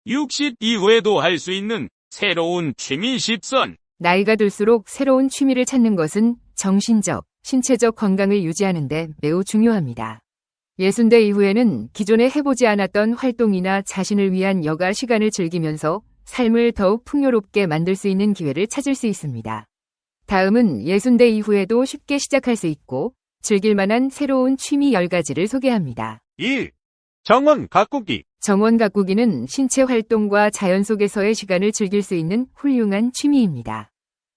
60 이후에도 할 수 있는 새로운 취미 10선. 나이가 들수록 새로운 취미를 찾는 것은 정신적, 신체적 건강을 유지하는 데 매우 중요합니다. 60대 이후에는 기존에 해보지 않았던 활동이나 자신을 위한 여가 시간을 즐기면서 삶을 더욱 풍요롭게 만들 수 있는 기회를 찾을 수 있습니다. 다음은 60대 이후에도 쉽게 시작할 수 있고 즐길 만한 새로운 취미 10가지를 소개합니다. 1. 정원 가꾸기. 정원 가꾸기는 신체 활동과 자연 속에서의 시간을 즐길 수 있는 훌륭한 취미입니다.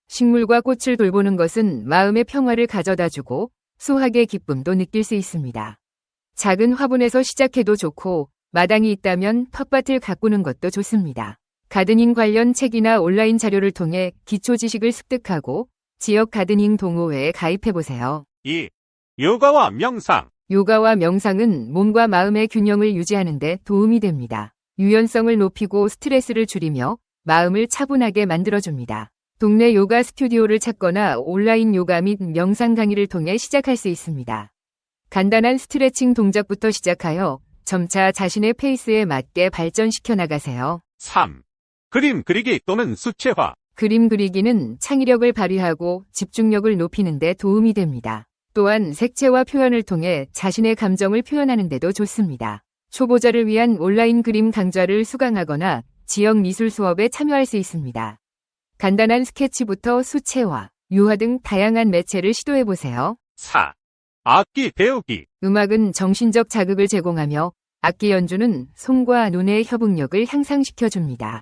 식물과 꽃을 돌보는 것은 마음의 평화를 가져다주고 수확의 기쁨도 느낄 수 있습니다. 작은 화분에서 시작해도 좋고 마당이 있다면 텃밭을 가꾸는 것도 좋습니다. 가드닝 관련 책이나 온라인 자료를 통해 기초 지식을 습득하고 지역 가드닝 동호회에 가입해보세요. 2. 요가와 명상. 요가와 명상은 몸과 마음의 균형을 유지하는 데 도움이 됩니다. 유연성을 높이고 스트레스를 줄이며 마음을 차분하게 만들어줍니다. 동네 요가 스튜디오를 찾거나 온라인 요가 및 명상 강의를 통해 시작할 수 있습니다. 간단한 스트레칭 동작부터 시작하여 점차 자신의 페이스에 맞게 발전시켜 나가세요. 3. 그림 그리기 또는 수채화. 그림 그리기는 창의력을 발휘하고 집중력을 높이는 데 도움이 됩니다. 또한 색채와 표현을 통해 자신의 감정을 표현하는 데도 좋습니다. 초보자를 위한 온라인 그림 강좌를 수강하거나 지역 미술 수업에 참여할 수 있습니다. 간단한 스케치부터 수채화, 유화 등 다양한 매체를 시도해보세요. 4. 악기 배우기. 음악은 정신적 자극을 제공하며 악기 연주는 손과 눈의 협응력을 향상시켜줍니다.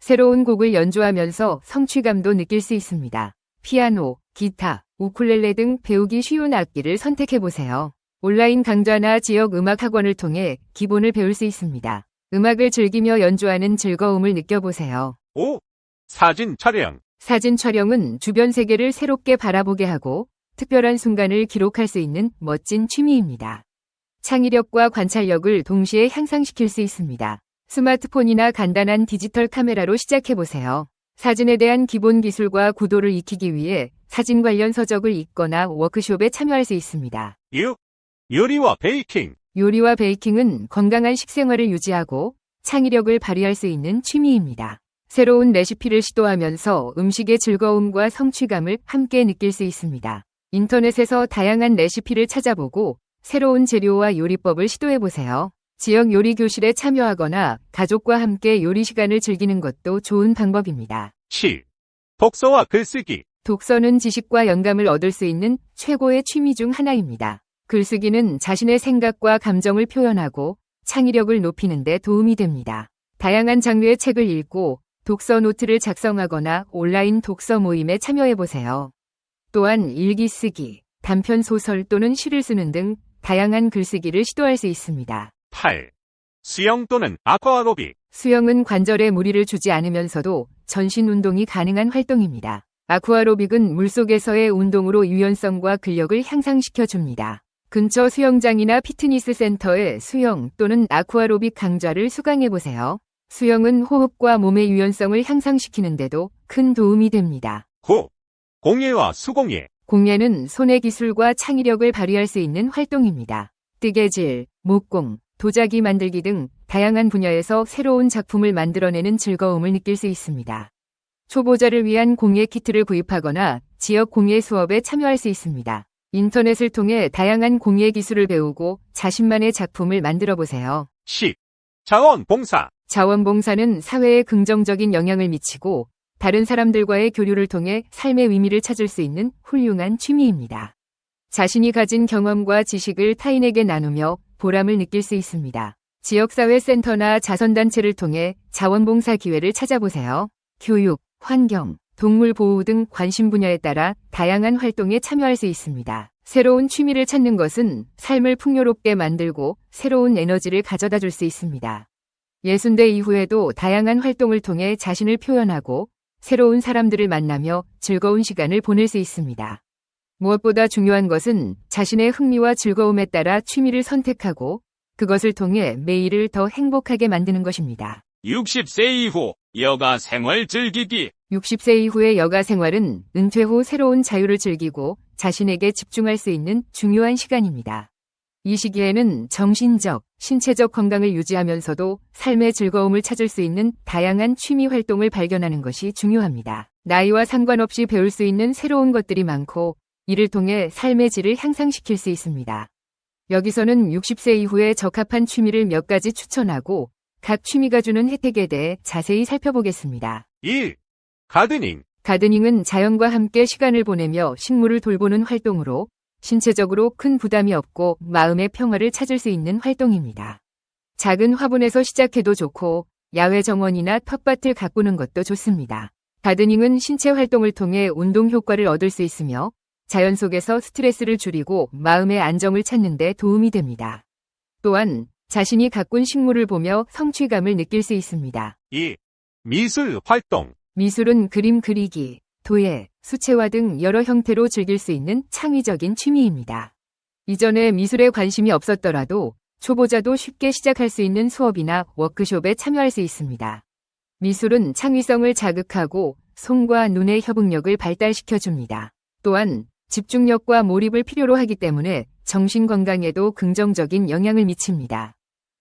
새로운 곡을 연주하면서 성취감도 느낄 수 있습니다. 피아노, 기타, 우쿨렐레 등 배우기 쉬운 악기를 선택해보세요. 온라인 강좌나 지역 음악 학원을 통해 기본을 배울 수 있습니다. 음악을 즐기며 연주하는 즐거움을 느껴보세요. 5. 사진 촬영. 사진 촬영은 주변 세계를 새롭게 바라보게 하고 특별한 순간을 기록할 수 있는 멋진 취미입니다. 창의력과 관찰력을 동시에 향상시킬 수 있습니다. 스마트폰이나 간단한 디지털 카메라로 시작해보세요. 사진에 대한 기본 기술과 구도를 익히기 위해 사진 관련 서적을 읽거나 워크숍에 참여할 수 있습니다. 6. 요리와 베이킹. 요리와 베이킹은 건강한 식생활을 유지하고 창의력을 발휘할 수 있는 취미입니다. 새로운 레시피를 시도하면서 음식의 즐거움과 성취감을 함께 느낄 수 있습니다. 인터넷에서 다양한 레시피를 찾아보고 새로운 재료와 요리법을 시도해보세요. 지역 요리 교실에 참여하거나 가족과 함께 요리 시간을 즐기는 것도 좋은 방법입니다. 7. 독서와 글쓰기. 독서는 지식과 영감을 얻을 수 있는 최고의 취미 중 하나입니다. 글쓰기는 자신의 생각과 감정을 표현하고 창의력을 높이는 데 도움이 됩니다. 다양한 장르의 책을 읽고 독서 노트를 작성하거나 온라인 독서 모임에 참여해보세요. 또한 일기 쓰기, 단편 소설 또는 시를 쓰는 등 다양한 글쓰기를 시도할 수 있습니다. 8. 수영 또는 아쿠아로빅. 수영은 관절에 무리를 주지 않으면서도 전신 운동이 가능한 활동입니다. 아쿠아로빅은 물속에서의 운동으로 유연성과 근력을 향상시켜줍니다. 근처 수영장이나 피트니스 센터에 수영 또는 아쿠아로빅 강좌를 수강해보세요. 수영은 호흡과 몸의 유연성을 향상시키는 데도 큰 도움이 됩니다. 9. 공예와 수공예. 공예는 손의 기술과 창의력을 발휘할 수 있는 활동입니다. 뜨개질, 목공, 도자기 만들기 등 다양한 분야에서 새로운 작품을 만들어내는 즐거움을 느낄 수 있습니다. 초보자를 위한 공예 키트를 구입하거나 지역 공예 수업에 참여할 수 있습니다. 인터넷을 통해 다양한 공예 기술을 배우고 자신만의 작품을 만들어 보세요. 10. 자원봉사. 자원봉사는 사회에 긍정적인 영향을 미치고 다른 사람들과의 교류를 통해 삶의 의미를 찾을 수 있는 훌륭한 취미입니다. 자신이 가진 경험과 지식을 타인에게 나누며 보람을 느낄 수 있습니다. 지역사회센터나 자선단체를 통해 자원봉사 기회를 찾아보세요. 교육, 환경, 동물 보호 등 관심 분야에 따라 다양한 활동에 참여할 수 있습니다. 새로운 취미를 찾는 것은 삶을 풍요롭게 만들고 새로운 에너지를 가져다 줄 수 있습니다. 60대 이후에도 다양한 활동을 통해 자신을 표현하고 새로운 사람들을 만나며 즐거운 시간을 보낼 수 있습니다. 무엇보다 중요한 것은 자신의 흥미와 즐거움에 따라 취미를 선택하고 그것을 통해 매일을 더 행복하게 만드는 것입니다. 60세 이후 여가 생활 즐기기. 60세 이후의 여가 생활은 은퇴 후 새로운 자유를 즐기고 자신에게 집중할 수 있는 중요한 시간입니다. 이 시기에는 정신적, 신체적 건강을 유지하면서도 삶의 즐거움을 찾을 수 있는 다양한 취미 활동을 발견하는 것이 중요합니다. 나이와 상관없이 배울 수 있는 새로운 것들이 많고 이를 통해 삶의 질을 향상시킬 수 있습니다. 여기서는 60세 이후에 적합한 취미를 몇 가지 추천하고 각 취미가 주는 혜택에 대해 자세히 살펴보겠습니다. 1. 가드닝. 가드닝은 자연과 함께 시간을 보내며 식물을 돌보는 활동으로 신체적으로 큰 부담이 없고 마음의 평화를 찾을 수 있는 활동입니다. 작은 화분에서 시작해도 좋고 야외 정원이나 텃밭을 가꾸는 것도 좋습니다. 가드닝은 신체 활동을 통해 운동 효과를 얻을 수 있으며 자연 속에서 스트레스를 줄이고 마음의 안정을 찾는 데 도움이 됩니다. 또한 자신이 가꾼 식물을 보며 성취감을 느낄 수 있습니다. 2. 미술 활동. 미술은 그림 그리기, 도예, 수채화 등 여러 형태로 즐길 수 있는 창의적인 취미입니다. 이전에 미술에 관심이 없었더라도 초보자도 쉽게 시작할 수 있는 수업이나 워크숍에 참여할 수 있습니다. 미술은 창의성을 자극하고 손과 눈의 협응력을 발달시켜 줍니다. 또한 집중력과 몰입을 필요로 하기 때문에 정신 건강에도 긍정적인 영향을 미칩니다.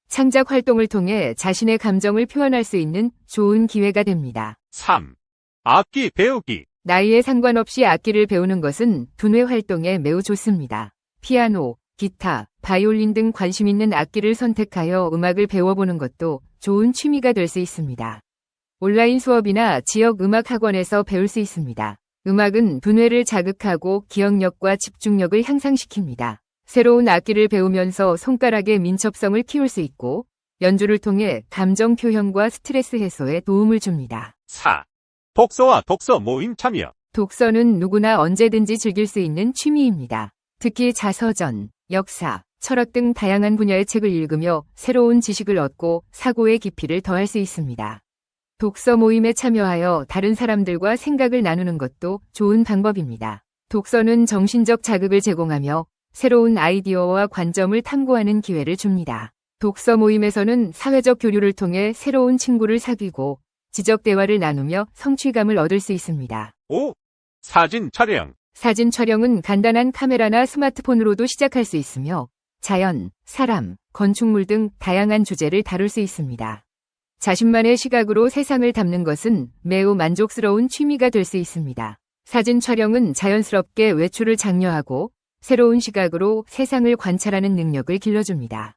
창작 활동을 통해 자신의 감정을 표현할 수 있는 좋은 기회가 됩니다. 3. 악기 배우기. 나이에 상관없이 악기를 배우는 것은 두뇌 활동에 매우 좋습니다. 피아노, 기타, 바이올린 등 관심 있는 악기를 선택하여 음악을 배워보는 것도 좋은 취미가 될 수 있습니다. 온라인 수업이나 지역 음악 학원에서 배울 수 있습니다. 음악은 두뇌를 자극하고 기억력과 집중력을 향상시킵니다. 새로운 악기를 배우면서 손가락의 민첩성을 키울 수 있고 연주를 통해 감정 표현과 스트레스 해소에 도움을 줍니다. 4. 독서와 독서 모임 참여. 독서는 누구나 언제든지 즐길 수 있는 취미입니다. 특히 자서전, 역사, 철학 등 다양한 분야의 책을 읽으며 새로운 지식을 얻고 사고의 깊이를 더할 수 있습니다. 독서 모임에 참여하여 다른 사람들과 생각을 나누는 것도 좋은 방법입니다. 독서는 정신적 자극을 제공하며 새로운 아이디어와 관점을 탐구하는 기회를 줍니다. 독서 모임에서는 사회적 교류를 통해 새로운 친구를 사귀고 지적 대화를 나누며 성취감을 얻을 수 있습니다. 5. 사진 촬영. 사진 촬영은 간단한 카메라나 스마트폰으로도 시작할 수 있으며 자연, 사람, 건축물 등 다양한 주제를 다룰 수 있습니다. 자신만의 시각으로 세상을 담는 것은 매우 만족스러운 취미가 될 수 있습니다. 사진 촬영은 자연스럽게 외출을 장려하고 새로운 시각으로 세상을 관찰하는 능력을 길러줍니다.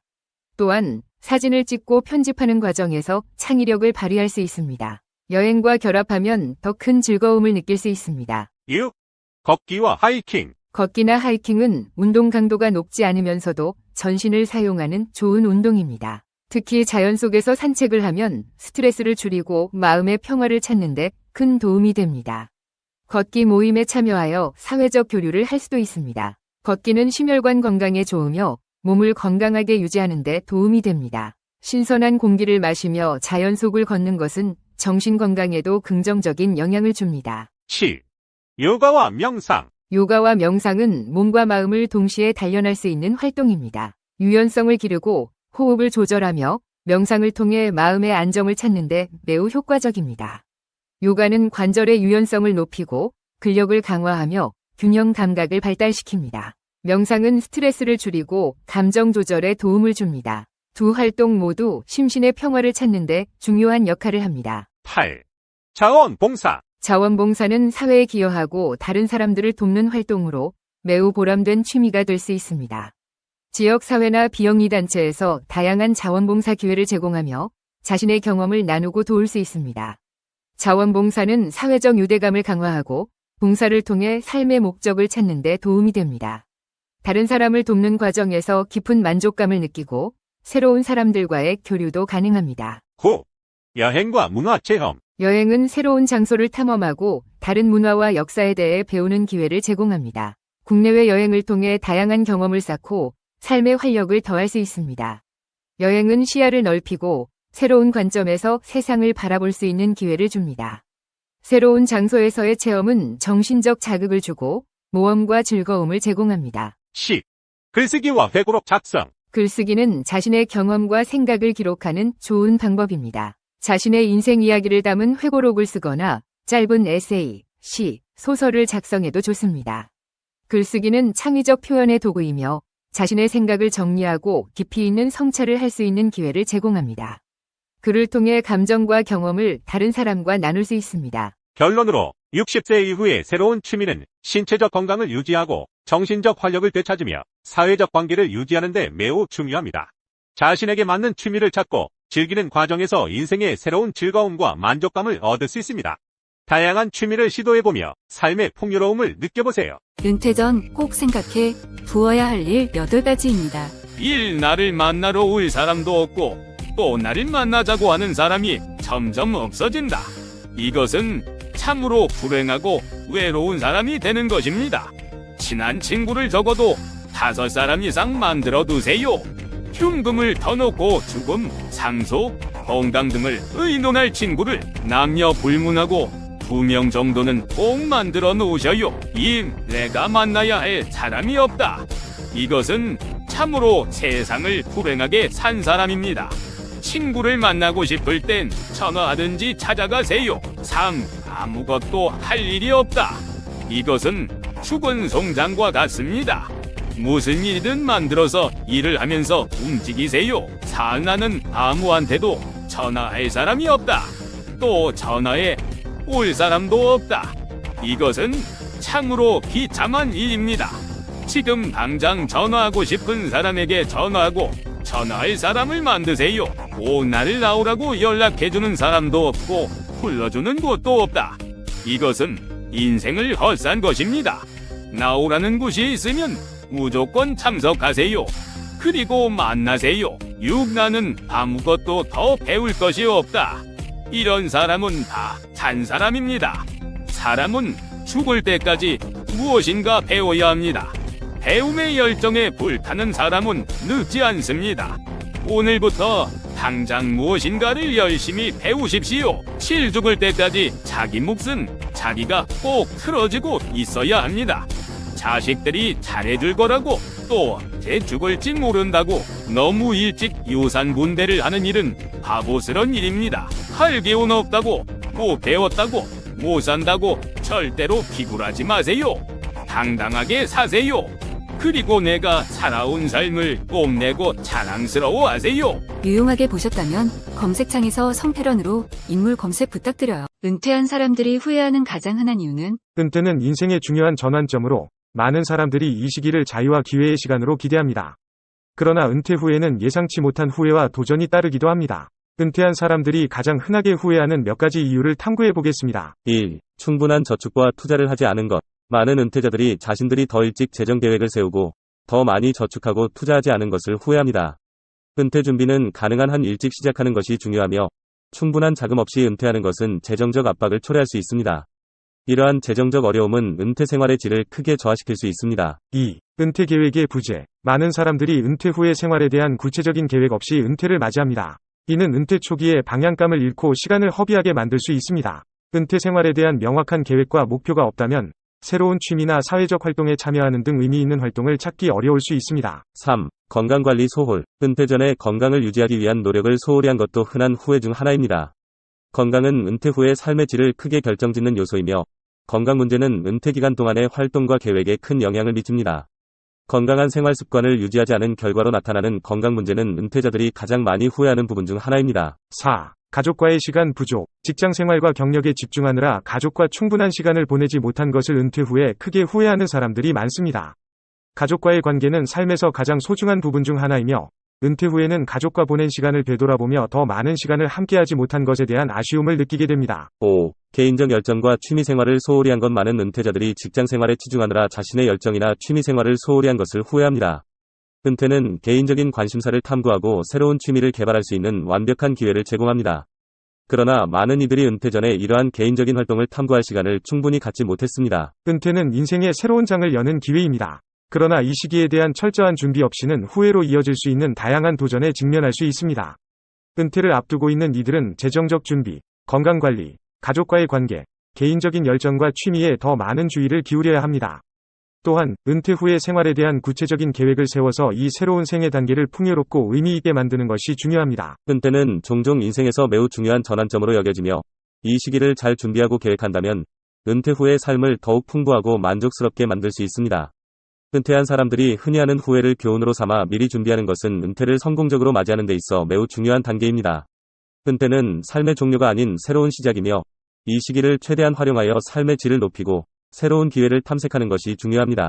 또한 사진을 찍고 편집하는 과정에서 창의력을 발휘할 수 있습니다. 여행과 결합하면 더 큰 즐거움을 느낄 수 있습니다. 6. 걷기와 하이킹. 걷기나 하이킹은 운동 강도가 높지 않으면서도 전신을 사용하는 좋은 운동입니다. 특히 자연 속에서 산책을 하면 스트레스를 줄이고 마음의 평화를 찾는 데 큰 도움이 됩니다. 걷기 모임에 참여하여 사회적 교류를 할 수도 있습니다. 걷기는 심혈관 건강에 좋으며 몸을 건강하게 유지하는 데 도움이 됩니다. 신선한 공기를 마시며 자연 속을 걷는 것은 정신 건강에도 긍정적인 영향을 줍니다. 7. 요가와 명상. 요가와 명상은 몸과 마음을 동시에 단련할 수 있는 활동입니다. 유연성을 기르고 호흡을 조절하며 명상을 통해 마음의 안정을 찾는 데 매우 효과적입니다. 요가는 관절의 유연성을 높이고 근력을 강화하며 균형 감각을 발달시킵니다. 명상은 스트레스를 줄이고 감정 조절에 도움을 줍니다. 두 활동 모두 심신의 평화를 찾는 데 중요한 역할을 합니다. 8. 자원봉사. 자원봉사는 사회에 기여하고 다른 사람들을 돕는 활동으로 매우 보람된 취미가 될 수 있습니다. 지역사회나 비영리단체에서 다양한 자원봉사 기회를 제공하며 자신의 경험을 나누고 도울 수 있습니다. 자원봉사는 사회적 유대감을 강화하고 봉사를 통해 삶의 목적을 찾는 데 도움이 됩니다. 다른 사람을 돕는 과정에서 깊은 만족감을 느끼고 새로운 사람들과의 교류도 가능합니다. 9. 여행과 문화체험. 여행은 새로운 장소를 탐험하고 다른 문화와 역사에 대해 배우는 기회를 제공합니다. 국내외 여행을 통해 다양한 경험을 쌓고 삶의 활력을 더할 수 있습니다. 여행은 시야를 넓히고 새로운 관점에서 세상을 바라볼 수 있는 기회를 줍니다. 새로운 장소에서의 체험은 정신적 자극을 주고 모험과 즐거움을 제공합니다. 10. 글쓰기와 회고록 작성. 글쓰기는 자신의 경험과 생각을 기록하는 좋은 방법입니다. 자신의 인생 이야기를 담은 회고록을 쓰거나 짧은 에세이, 시, 소설을 작성해도 좋습니다. 글쓰기는 창의적 표현의 도구이며 자신의 생각을 정리하고 깊이 있는 성찰을 할 수 있는 기회를 제공합니다. 그를 통해 감정과 경험을 다른 사람과 나눌 수 있습니다. 결론으로 60세 이후의 새로운 취미는 신체적 건강을 유지하고 정신적 활력을 되찾으며 사회적 관계를 유지하는 데 매우 중요합니다. 자신에게 맞는 취미를 찾고 즐기는 과정에서 인생의 새로운 즐거움과 만족감을 얻을 수 있습니다. 다양한 취미를 시도해보며 삶의 풍요로움을 느껴보세요. 은퇴 전 꼭 생각해 두어야 할 일 8가지입니다. 나를 만나러 올 사람도 없고 또 나를 만나자고 하는 사람이 점점 없어진다. 이것은 참으로 불행하고 외로운 사람이 되는 것입니다. 친한 친구를 적어도 5사람 이상 만들어 두세요. 흉금을 터놓고 죽음, 상소, 건강 등을 의논할 친구를 남녀 불문하고 2명 정도는 꼭 만들어 놓으셔요. 내가 만나야 할 사람이 없다. 이것은 참으로 세상을 불행하게 산 사람입니다. 친구를 만나고 싶을 땐 전화하든지 찾아가세요. 아무것도 할 일이 없다. 이것은 죽은 송장과 같습니다. 무슨 일이든 만들어서 일을 하면서 움직이세요. 나는 아무한테도 전화할 사람이 없다. 또 전화해 올 사람도 없다. 이것은 참으로 비참한 일입니다. 지금 당장 전화하고 싶은 사람에게 전화하고 전화할 사람을 만드세요. 오늘 나오라고 연락해주는 사람도 없고 불러주는 곳도 없다. 이것은 인생을 헛산 것입니다. 나오라는 곳이 있으면 무조건 참석하세요. 그리고 만나세요. 나는 아무것도 더 배울 것이 없다. 이런 사람은 다 잔 사람입니다. 사람은 죽을 때까지 무엇인가 배워야 합니다. 배움의 열정에 불타는 사람은 늙지 않습니다. 오늘부터 당장 무엇인가를 열심히 배우십시오. 죽을 때까지 자기 몫은 자기가 꼭 틀어지고 있어야 합니다. 자식들이 잘해줄 거라고 또 언제 죽을지 모른다고 너무 일찍 유산분배를 하는 일은 바보스런 일입니다. 할 기운 없다고, 못 배웠다고, 못 산다고 절대로 비굴하지 마세요. 당당하게 사세요. 그리고 내가 살아온 삶을 뽐내고 자랑스러워하세요. 유용하게 보셨다면 검색창에서 성태런으로 인물 검색 부탁드려요. 은퇴한 사람들이 후회하는 가장 흔한 이유는 은퇴는 인생의 중요한 전환점으로 많은 사람들이 이 시기를 자유와 기회의 시간으로 기대합니다. 그러나 은퇴 후에는 예상치 못한 후회와 도전이 따르기도 합니다. 은퇴한 사람들이 가장 흔하게 후회하는 몇 가지 이유를 탐구해 보겠습니다. 1. 충분한 저축과 투자를 하지 않은 것. 많은 은퇴자들이 자신들이 더 일찍 재정 계획을 세우고 더 많이 저축하고 투자하지 않은 것을 후회합니다. 은퇴 준비는 가능한 한 일찍 시작하는 것이 중요하며 충분한 자금 없이 은퇴하는 것은 재정적 압박을 초래할 수 있습니다. 이러한 재정적 어려움은 은퇴 생활의 질을 크게 저하시킬 수 있습니다. 2. 은퇴 계획의 부재. 많은 사람들이 은퇴 후의 생활에 대한 구체적인 계획 없이 은퇴를 맞이합니다. 이는 은퇴 초기에 방향감을 잃고 시간을 허비하게 만들 수 있습니다. 은퇴 생활에 대한 명확한 계획과 목표가 없다면 새로운 취미나 사회적 활동에 참여하는 등 의미 있는 활동을 찾기 어려울 수 있습니다. 3. 건강관리 소홀. 은퇴 전에 건강을 유지하기 위한 노력을 소홀히 한 것도 흔한 후회 중 하나입니다. 건강은 은퇴 후의 삶의 질을 크게 결정짓는 요소이며 건강 문제는 은퇴 기간 동안의 활동과 계획에 큰 영향을 미칩니다. 건강한 생활 습관을 유지하지 않은 결과로 나타나는 건강 문제는 은퇴자들이 가장 많이 후회하는 부분 중 하나입니다. 4. 가족과의 시간 부족. 직장 생활과 경력에 집중하느라 가족과 충분한 시간을 보내지 못한 것을 은퇴 후에 크게 후회하는 사람들이 많습니다. 가족과의 관계는 삶에서 가장 소중한 부분 중 하나이며 은퇴 후에는 가족과 보낸 시간을 되돌아보며 더 많은 시간을 함께하지 못한 것에 대한 아쉬움을 느끼게 됩니다. 5. 개인적 열정과 취미 생활을 소홀히 한 것. 많은 은퇴자들이 직장 생활에 치중하느라 자신의 열정이나 취미 생활을 소홀히 한 것을 후회합니다. 은퇴는 개인적인 관심사를 탐구하고 새로운 취미를 개발할 수 있는 완벽한 기회를 제공합니다. 그러나 많은 이들이 은퇴 전에 이러한 개인적인 활동을 탐구할 시간을 충분히 갖지 못했습니다. 은퇴는 인생의 새로운 장을 여는 기회입니다. 그러나 이 시기에 대한 철저한 준비 없이는 후회로 이어질 수 있는 다양한 도전에 직면할 수 있습니다. 은퇴를 앞두고 있는 이들은 재정적 준비, 건강관리, 가족과의 관계, 개인적인 열정과 취미에 더 많은 주의를 기울여야 합니다. 또한 은퇴 후의 생활에 대한 구체적인 계획을 세워서 이 새로운 생애 단계를 풍요롭고 의미 있게 만드는 것이 중요합니다. 은퇴는 종종 인생에서 매우 중요한 전환점으로 여겨지며 이 시기를 잘 준비하고 계획한다면 은퇴 후의 삶을 더욱 풍부하고 만족스럽게 만들 수 있습니다. 은퇴한 사람들이 흔히 하는 후회를 교훈으로 삼아 미리 준비하는 것은 은퇴를 성공적으로 맞이하는 데 있어 매우 중요한 단계입니다. 은퇴는 삶의 종료가 아닌 새로운 시작이며 이 시기를 최대한 활용하여 삶의 질을 높이고 새로운 기회를 탐색하는 것이 중요합니다.